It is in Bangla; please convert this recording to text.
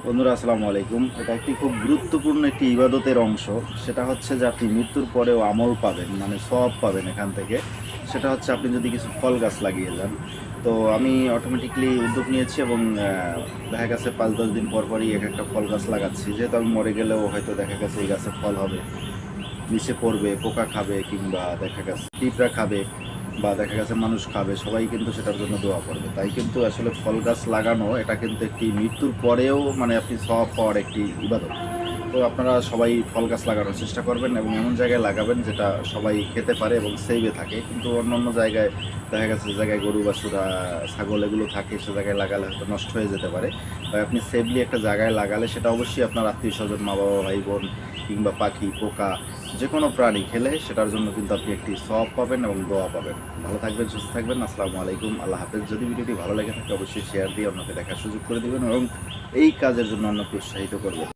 বন্ধুরা আসসালামু আলাইকুম। এটা একটি খুব গুরুত্বপূর্ণ একটি ইবাদতের অংশ। সেটা হচ্ছে যে আপনি মৃত্যুর পরেও আমল পাবেন, মানে সওয়াব পাবেন এখান থেকে। সেটা হচ্ছে আপনি যদি কিছু ফল গাছ লাগিয়ে যান। তো আমি অটোমেটিকলি উদ্যোগ নিয়েছি এবং দেখা গেছে ৫-১০ দিন পর পরই এক একটা ফল গাছ লাগাচ্ছি। যেহেতু আমি মরে গেলেও হয়তো দেখা গেছে এই গাছে ফল হবে, নিচে পড়বে, পোকা খাবে কিংবা দেখা গেছে পিঁপড়া খাবে বা দেখা গেছে মানুষ খাবে, সবাই কিন্তু সেটার জন্য দোয়া করবে। তাই কিন্তু আসলে ফল গাছ লাগানো এটা কিন্তু একটি মৃত্যুর পরেও মানে আপনি সওয়াব পাওয়ার একটি ইবাদত। তো আপনারা সবাই ফল গাছ লাগানোর চেষ্টা করবেন এবং এমন জায়গায় লাগাবেন যেটা সবাই খেতে পারে এবং সেভে থাকে। কিন্তু অন্য অন্য জায়গায় দেখা গেছে যে জায়গায় গরু বাছুরা ছাগল এগুলো থাকে, সে জায়গায় লাগালে হয়তো নষ্ট হয়ে যেতে পারে। তাই আপনি সেফলি একটা জায়গায় লাগালে সেটা অবশ্যই আপনার আত্মীয় স্বজন, মা বাবা, ভাই বোন কিংবা পাখি, পোকা যে কোনো প্রাণী খেলে সেটার জন্য কিন্তু আপনি একটি সওয়াব পাবেন এবং দোয়া পাবেন। ভালো থাকবেন, সুস্থ থাকবেন। আসসালামু আলাইকুম, আল্লাহ হাফেজ। যদি ভিডিওটি ভালো লেগে থাকে অবশ্যই শেয়ার দিয়ে অন্যকে দেখার সুযোগ করে দেবেন এবং এই কাজের জন্য অন্যকে উৎসাহিত করবেন।